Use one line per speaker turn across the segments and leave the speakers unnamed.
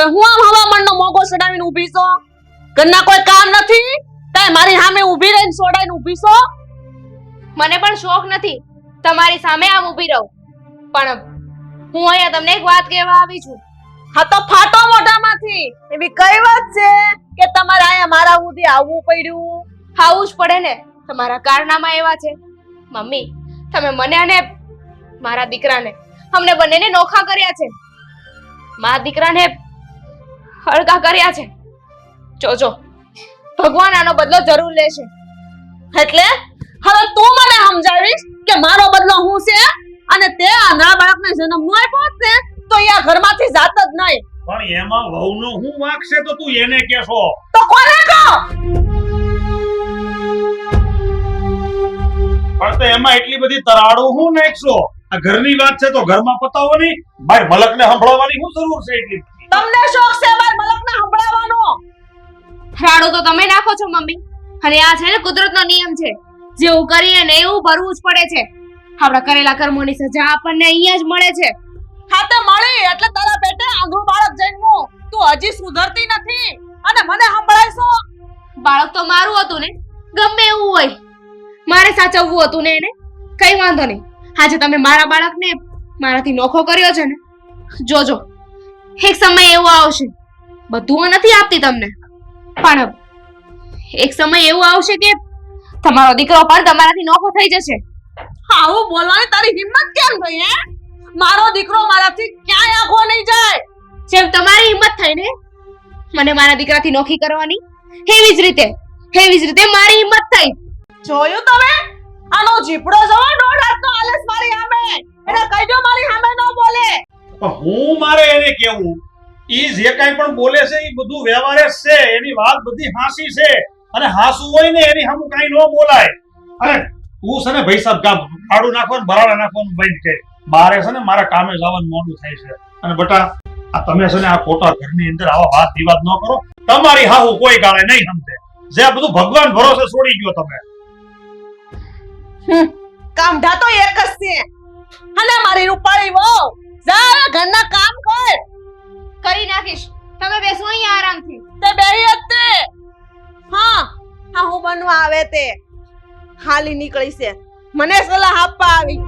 હવે હું આમ હવામાનનો મોગો ચડાવીને ઊભી છો? ઘરના કોઈ કામ નથી? કાંઈ મારી સામે ઊભી રહીને સોડાઈને ઊભી છો?
મને પણ શોખ નથી તમારી સામે આમ ઊભી રહું, પણ હું અહીંયા તમને એક વાત કહેવા આવી છું.
હા તો ફાટો મોઢામાંથી. એવી કઈ વાત છે કે તમારે અહીંયા મારા સુધી આવવું પડ્યું?
ખાવું જ પડે ને, તમારા કારનામા એવા છે. મમ્મી, તમે મને અને મારા દીકરાને, અમને બંનેને નોખા કર્યા છે. મારા દીકરાને હળગા કર્યા છે. જોજો, ભગવાન આનો બદલો જરૂર લેશે.
એટલે હવે તું મને સમજાવીશ કે મારો બદલો હું છે? અને તે આ ના બાળકને જન્મ ન આપ્યો હોત ને તો એ આ ઘરમાંથી જાત જ નહીં.
પણ એમાં વહુનો હું વાંક છે તો તું એને કહેશો?
તો કોને કહો?
પણ તો એમાં એટલી બધી તરાડું હું નાખશો? આ ઘરની વાત છે તો ઘરમાં પતાવો નહીં, બહાર મલકને સંભળાવવાની શું જરૂર છે એટલી?
તમને શોખ છે બાર મલકને સંભળાવવાનો?
રાડો તો તમે નાખો છો મમ્મી, અને આ છે ને કુદરતનો નિયમ છે. જેવું કરીએ ને એવું ભરવું જ પડે છે. આપણા કરેલા કર્મોની સજા આપણને અહીંયા જ મળે છે.
હા તે મળી એટલે તારા પેટે આંધળું બાળક જન્મ્યું. તું હજી સુધરતી નથી અને મને સંભળાઈશો?
બાળક તો મારું હતું ને, ગમે એવું હોય, મારે સાચવવું હતું ને એને. કઈ વાંધો નહીં, આજે તમે મારા બાળકને મારાથી નોખો કર્યો છે ને, જોજો એક સમય એવો આવશે, બધું નથી આપતી તમને, પણ એક સમય એવું આવશે કે તમારો દીકરો પણ તમારાથી નોખો થઈ જશે.
આવું બોલવાની તારી હિંમત કેમ થઈ? હે, મારો દીકરો મારાથી ક્યાંય આખો નહીં જાય.
જેમ તમારી હિંમત થઈ ને મને મારા દીકરાથી નોખી કરવાની, એવી જ રીતે મારી હિંમત થઈ.
જોયું તમે? આનો જીપડો જવો દોઢ હાથનો આલસ મારી સામે. એને કહીજો મારી સામે ન બોલે.
પણ હું મારે એને કેવું? ઈ જે કાંઈ પણ બોલે છે ઈ બધું વ્યવહારે જ છે, એની વાત બધી હાસી છે, અને હાસું હોય ને એની સામું કાંઈ ન બોલાય. અરે તું છે ને ભાઈ સાહેબ કામ ભાડું નાખવાનું બરાડા નાખવાનું બંધ કર. બારે છે ને મારા કામે જવાનું મોડું થાય છે. અને બટા આ તમે છે ને આ ખોટા ઘરની અંદર આવા વાત વિવાદ ન કરો. તમારી હાહુ કોઈ ગાળે નહીં સમજે. જે આ બધું ભગવાન ભરોસે છોડી ગયો તમે.
કામઢા તો એક જ છે. અને મારી રૂપાળી વહુ જા ઘરના કામ કર.
કરી નાખીશ, તમે બેસો અહીંયા આરામથી.
તે બેહી હતી. હા હા હું બનવા આવે તે હાલી નીકળી છે, મને સલાહ આપવા આવી.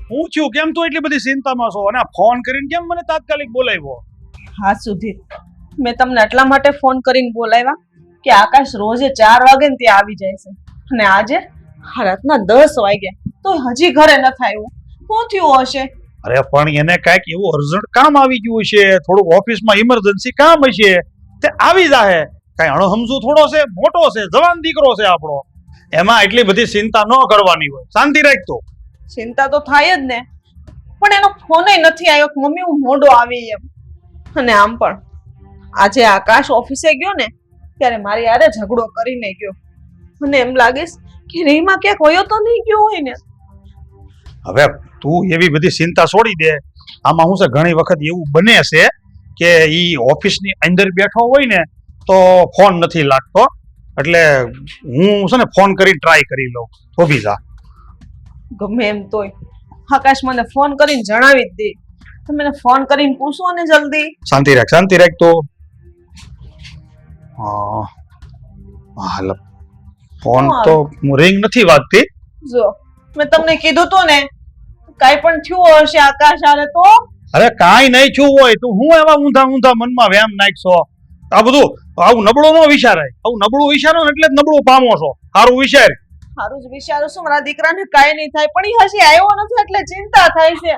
હું છું કેમ તું એટલી બધી ચિંતામાં છો? અને આ ફોન કરીને કેમ મને તાત્કાલિક બોલાવ્યો?
હા સુધીર, મેં તમને એટલા માટે ફોન કરીને બોલાવ્યા કે આકાશ રોજે 4 વાગે ને ત્યાં આવી જાય છે, અને આજે રાતના 10 વાગે તો હજી ઘરે ન આવ્યું. શું થયું હશે?
અરે પણ એને કાંઈક એવું અર્જન્ટ કામ આવી ગયું છે, થોડુંક ઓફિસમાં ઇમરજન્સી કામ હશે, તે આવી જાહે. કાંઈ અણસમજુ થોડો છે, મોટો છે, જવાન દીકરો છે આપણો. એમાં એટલી બધી ચિંતા ન કરવાની હોય, શાંતિ રાખતો.
ચિંતા તો થાય જ ને, પણ એનો ફોન નથી આવ્યો કે મમ્મી હું મોડો આવી એમ. અને આમ પણ આજે આકાશ ઓફિસે ગયો ને ત્યારે મારી યારે ઝઘડો કરીને ગયો, મને એમ લાગે કે રીમાં ક્યાંક હોયો તો નહીં ગયો હોય ને.
હવે તું એવી બધી ચિંતા છોડી દે. આમાં શું છે, ઘણી વખત એવું બને છે કે ઈ ઓફિસની અંદર બેઠો હોય ને તો ફોન નથી લાગતો, એટલે હું છે ને ફોન કરી ટ્રાય કરી લઉં. ઊભી જા.
ગમે એમ તોય આકાશ મને ફોન કરીને જણાવી જ દે. તમે એને ફોન કરીને પૂછો ને જલ્દી.
શાંતિ રાખ તો. હાલ ફોન તો રિંગ નથી વાગતી.
જો મેં તમને કીધું તો ને કાઈ પણ થયું હશે આકાશ આરે તો.
અરે કાઈ નહીં થયું હોય, તું હું એવા ઊંધા મનમાં વેમ નાખશો? આ બધું આવું નબળું ન વિચારાય. આવું નબળું વિચારો ને એટલે જ નબળું પામો છો. સારું વિચાર.
સારું જ વિચારું છું, મારા દીકરાને કાઈ નહીં થાય, પણ ઈ હજી આવ્યો નથી એટલે ચિંતા થાય છે.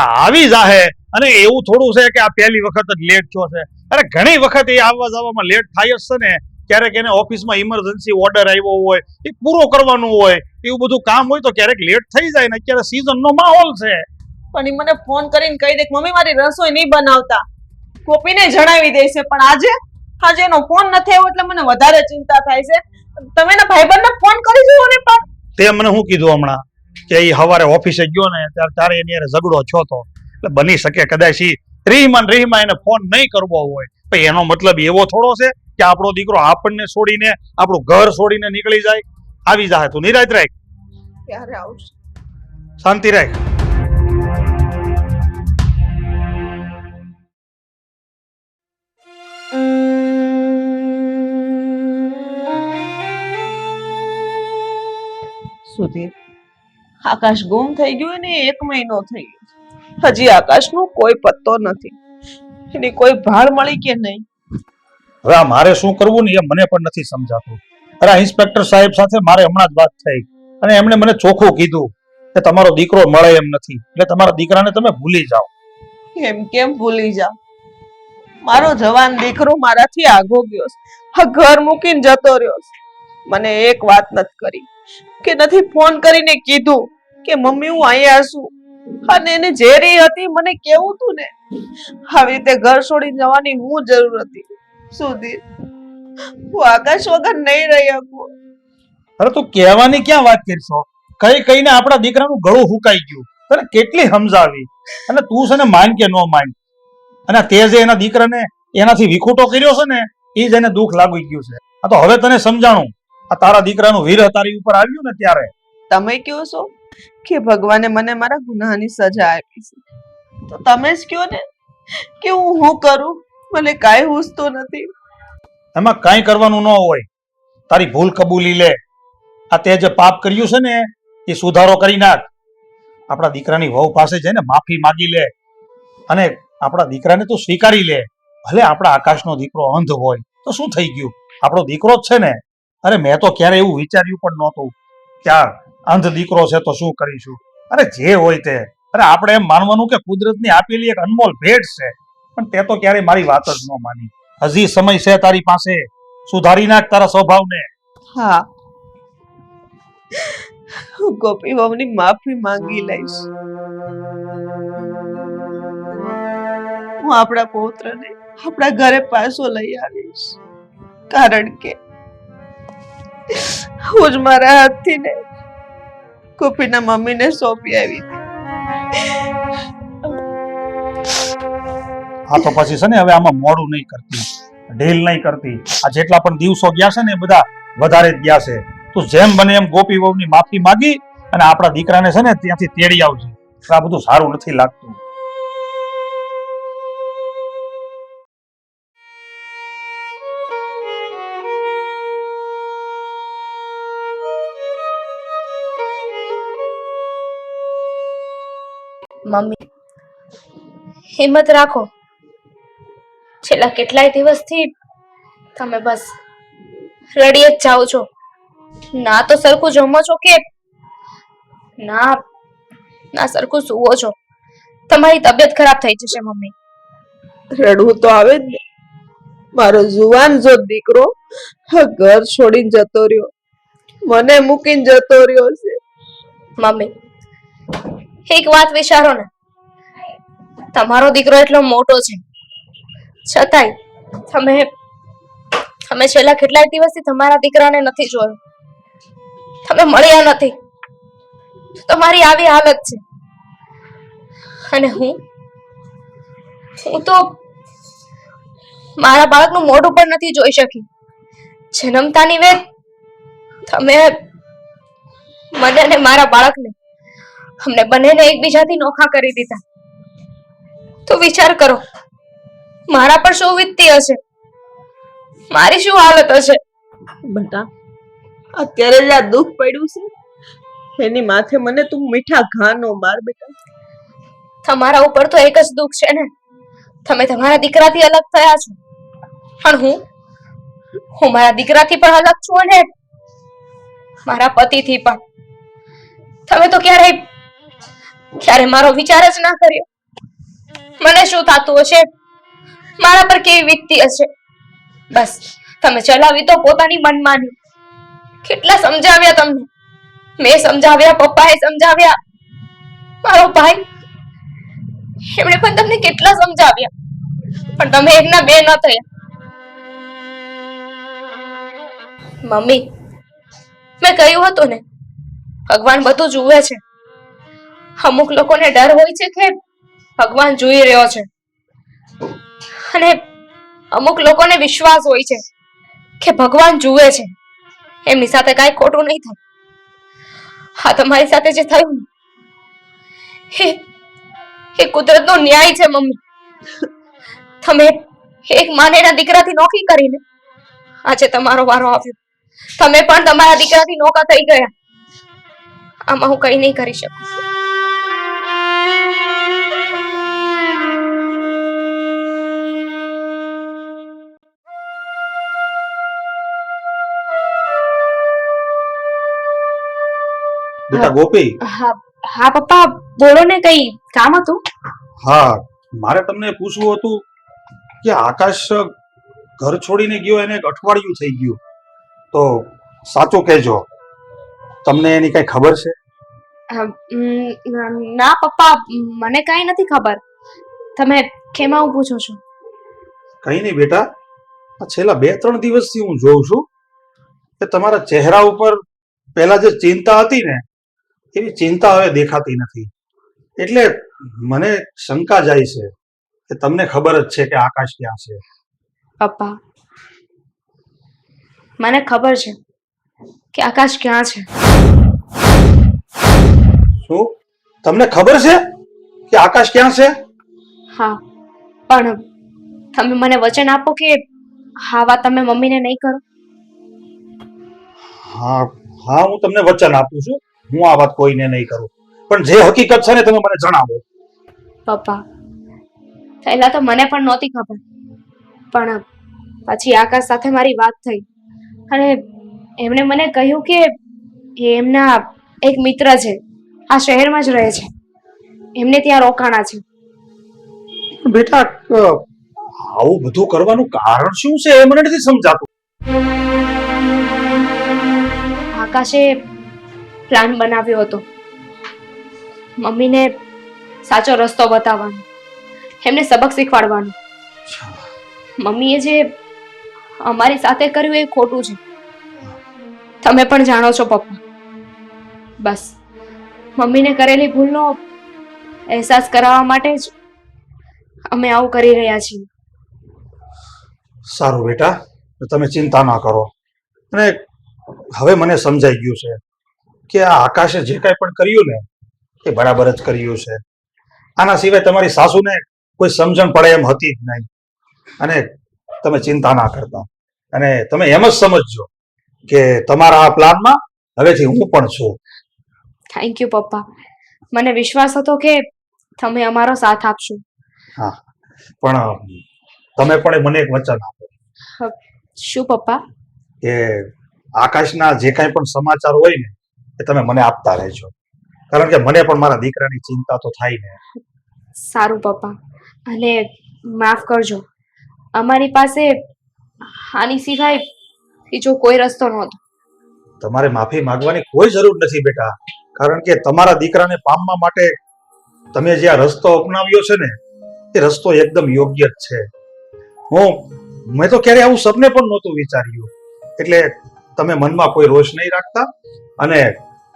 આવી જાહે. અને એવું થોડું છે કે આ પહેલી વખત જ લેટ થયો છે. અરે ઘણી વખત એ આવવા જવામાં લેટ થાય જ છે ને. ક્યારેક એને ઓફિસમાં ઇમરજન્સી ઓર્ડર આવ્યો હોય, એ પૂરો કરવાનું હોય, એવું બધું કામ હોય તો ક્યારેક લેટ થઈ જાય ને. અત્યારે સીઝનનો માહોલ છે.
પણ ઈ મને ફોન કરીને કહી દે કે મમ્મી મારી રસોઈ નહીં બનાવતા, ગોપીને જણાવી દે છે. પણ આજે એનો ફોન નથી આવ્યો એટલે મને વધારે ચિંતા થાય છે. તમે એના ભાઈબંધને ફોન કરી જુઓ ને. પણ
તે મને શું કીધું હમણાં કે એ સવારે ઓફિસે ગયો ને ત્યારે તારે એની હારે ઝઘડો થયો તો, એટલે બની શકે કદાચ ઈ રીહમાં એને ફોન નહીં કરવો હોય, પણ એનો મતલબ એવો થોડો છે કે આપણો દીકરો આપણને છોડીને આપણું ઘર છોડીને નીકળી જાય. આવી જાય તું નિરાશ રાખ,
ક્યારે આવશે?
શાંતિ રાખ.
સુધીર, આકાશ ગુમ થઈ ગયું ને 1 મહિનો થઈ ગયો, હજી આકાશનો કોઈ પત્તો નથી. એની કોઈ ભાળ મળી કે નહીં?
હવે આ મારે શું કરવું ને એ મને પણ નથી સમજાતું. અરે ઇન્સ્પેક્ટર સાહેબ સાથે મારે હમણાં જ વાત થઈ અને એમણે મને ચોખ્ખું કીધું કે તમારો દીકરો મળે એમ નથી, એટલે તમારા દીકરાને તમે ભૂલી જાઓ.
એમ કેમ ભૂલી જાવ? મારો જવાન દીકરો મારાથી આગો ગયો છે, આ ઘર મૂકીને જતો રહ્યો છે. મને એક વાત નથી કરી કે નથી ફોન કરીને કીધું કે મમ્મી હું અહીંયા છું, અને એને જે રહી હતી મને કેવું તું ને. આવી રીતે ઘર છોડીને જવાની હું જરૂર હતી? સુધીર, હું આકાશ વગર નહીં રહી શકું.
અરે તું કહેવાની ક્યાં વાત કરશો? કઈ કઈને આપણા દીકરાનું ગળું હુકાઈ ગયું. તને કેટલી સમજાવી અને તું છે ને માન કે ન માન, અને તે જે એના દીકરાને એનાથી વિખૂટો કર્યો છે ને એ જ એને દુઃખ લાગી ગયું છે. આ તો હવે તને સમજાણું, આ તારા દીકરાનું વીર તારી ઉપર આવ્યું ને ત્યારે.
તમે કહો છો કે ભગવાને મને મારા ગુનાહની સજા આપી છે, તો તમે જ કહો ને કે હું કરું? મને કાંઈ હુસતો નથી.
એમાં કાંઈ કરવાનું ન હોય. તારી ભૂલ કબૂલી લે. આ તે જે પાપ કર્યું છે ને એ સુધારો કરી નાખ. આપણા દીકરાની વહુ પાસે જઈને માફી માંગી લે અને આપણા દીકરાને તું સ્વીકારી લે. ભલે આપણા આકાશનો દીકરો અંધ હોય તો શું થઈ ગયું, આપણો દીકરો જ છે ને. અરે મેં તો ક્યારે એવું વિચાર્યું પણ નહોતું કે આ અંધ દીકરો છે તો શું કરીશું. અરે જે હોય તે, અરે આપણે એમ માનવાનું કે કુદરતની આપેલી એક અનમોલ ભેટ છે, પણ તે તો ક્યારે મારી વાત જ ન માની. હજી સમય છે તારી પાસે, સુધારી નાખ તારા સ્વભાવને.
હા, હું ગોપી વહુની માફી માંગી લઈશ. હું આપણા પૌત્રને આપણા ઘરે પાછો લઈ આવીશ, કારણ કે હું જ મારા હાથથી ને ગોપીના મમ્મીને સોંપી આવી હતી.
હા તો પછી છે ને હવે આમાં મોડું નહીં કરતી, ઢીલ નહીં કરતી. આ જેટલા પણ દિવસો ગયા છે ને એ બધા વધારે જ ગયા છે. તું જેમ બને એમ ગોપી વહુની માફી માંગી અને આપણા દીકરાને છે ને ત્યાંથી તેડી આવજે. આ બધું સારું નથી લાગતું.
મમ્મી, હિંમત રાખો. છેલ્લા કેટલાય દિવસથી તમે બસ રડી જ જાઓ છો. ના તો સરખું જમો છો કે ના સરખું સુવો છો. તમારી તબિયત ખરાબ થઈ જશે મમ્મી.
રડવું તો આવે જ ને. મારો જુવાન જો દીકરો ઘર છોડીને જતો રહ્યો, મને મૂકીને જતો રહ્યો છે.
મમ્મી, એક વાત વિચારો ને, તમારો દીકરો એટલો મોટો છે છતાંય તમે છેલ્લા કેટલાય દિવસથી તમારા દીકરાને નથી જોયો, તમે મળ્યા નથી. તમારી આવી હાલત છે. અને હું તો મારા બાળકનું મોઢું પણ નથી જોઈ શકી. જન્મતાની વેત તમે મને અને મારા બાળકને, અમને બંનેને એકબીજાથી નોખા કરી દીધા. તો વિચાર કરો, મારા પર શું વીતતી હશે, મારી શું હાલત હશે.
બેટા, અત્યારે જ આ દુઃખ પડ્યું છે એની માથે મને તું મીઠા ઘા નો માર. બેટા,
તમારા ઉપર તો એક જ દુઃખ છે ને, તમે તમારા દીકરાથી અલગ થયા છો. પણ હું મારા દીકરાથી પણ અલગ છું અને મારા પતિથી પણ. તમે તો ક્યારે મારો વિચાર જ ના કર્યો. મને શું થતું હશે, મારા પર કેવી વીતતી હશે. બસ તમે ચલાવી તો પોતાની મનમાની. કેટલા સમજાવ્યા તમને, મેં સમજાવ્યા, પપ્પાએ સમજાવ્યા, મારો ભાઈ એમણે પણ તમને કેટલા સમજાવ્યા, પણ તમે એકના બે ન થયા. મમ્મી, મેં કહ્યું હતું ને ભગવાન બધું જુએ છે. અમુક લોકોને ડર હોય છે કે ભગવાન જોઈ રહ્યો છે, અને અમુક લોકોને વિશ્વાસ હોય છે કે ભગવાન જુએ છે, એમની સાથે કાંઈ ખોટું નહીં થાય. હા, તમારી સાથે જે થયું ને એ કુદરતનો ન્યાય છે મમ્મી. તમે એક માનેના દીકરાથી નોખી કરીને આજે તમારો વારો આવ્યો. તમે પણ તમારા દીકરાથી નોખા થઈ ગયા. આમાં હું કઈ નહીં કરી શકું.
બેટા ગોપી,
હા હા પપ્પા, બોલો ને, કઈ કામ હતું?
હા, મારે તમને પૂછવું હતું કે આકાશ ઘર છોડીને ગયો, એને એક અઠવાડિયું થઈ ગયું, તો સાચું કહેજો, તમને એની કઈ ખબર છે?
ના પપ્પા, મને કઈ નથી ખબર. તમે કેમ આવું પૂછો છો?
કઈ નહીં બેટા, આ છેલ્લા 2-3 દિવસથી હું જોઉં છું કે તમારા ચહેરા ઉપર પહેલા જે ચિંતા હતી ને એવી ચિંતા હવે દેખાતી નથી. એટલે મને શંકા જાય છે કે તમને ખબર જ છે કે આકાશ ક્યાં છે.
પપ્પા, મને ખબર છે કે આકાશ ક્યાં છે.
શું તમને ખબર છે કે આકાશ ક્યાં છે?
હા, પણ તમે મને વચન આપો કે હા વાત તમે મમ્મીને નહીં કરો.
હા હા, હું તમને વચન આપું છું, હું આ વાત કોઈને નહીં કરું, પણ જે હકીકત છે ને તમે મને જણાવો.
પપ્પા, પહેલા તો મને પણ નહોતી ખબર, પણ પછી આકાશ સાથે મારી વાત થઈ અને એમણે મને કહ્યું કે એ એમના એક મિત્ર છે, આ શહેરમાં જ રહે છે, એમને ત્યાં રોકાણા છે.
બેટા, આવું બધું કરવાનું કારણ શું છે એ મને નથી સમજાતું.
આકાશે પ્લાન બનાવ્યો હતો મમ્મીને સાચો રસ્તો બતાવવાનો, એમને સબક શીખવાડવાનો. મમ્મીએ જે અમારી સાથે કર્યું એ ખોટું છે, તમે પણ જાણો છો પપ્પા. બસ મમ્મીને કરેલી ભૂલનો અહેસાસ કરાવવા માટે જ અમે આવું કરી રહ્યા છીએ.
સારું બેટા, તમે ચિંતા ના કરો, અને હવે મને સમજાઈ ગયું છે કે આ આકાશે જે કાંઈ પણ કર્યું ને એ બરાબર જ કર્યું છે. આના સિવાય તમારી સાસુને કોઈ સમજણ પડે એમ હતી જ નહીં. અને તમે ચિંતા ના કરતા, અને તમે એમ જ સમજજો કે તમારા આ પ્લાનમાં હવેથી હું પણ છું.
થેન્ક યુ પપ્પા, મને વિશ્વાસ હતો કે તમે અમારો સાથ આપશો.
હા, પણ તમે પણ મને એક વચન આપો
શું પપ્પા?
કે આકાશના જે કાંઈ પણ સમાચાર હોય ને એ તમે મને આપતા રહેજો, કારણ કે મને પણ મારા દીકરાની ચિંતા તો થાય ને.
સારું પપ્પા, અને માફ કરજો, અમારી પાસે આની સિવાય બીજો કોઈ રસ્તો નહોતો.
તમારે માફી માંગવાની કોઈ જરૂર નથી બેટા, કારણ કે તમારા દીકરાને પામવા માટે તમે જે આ રસ્તો અપનાવ્યો છે ને એ રસ્તો એકદમ યોગ્ય જ છે. મેં તો ક્યારે આવું સપને પણ નહોતું વિચાર્યું. એટલે તમે મનમાં કોઈ રોષ નહીં રાખતા અને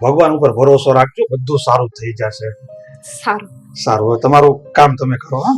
ભગવાન ઉપર ભરોસો રાખજો, બધું સારું થઈ જશે.
સારું
સારું, હવે તમારું કામ તમે કરો. હા.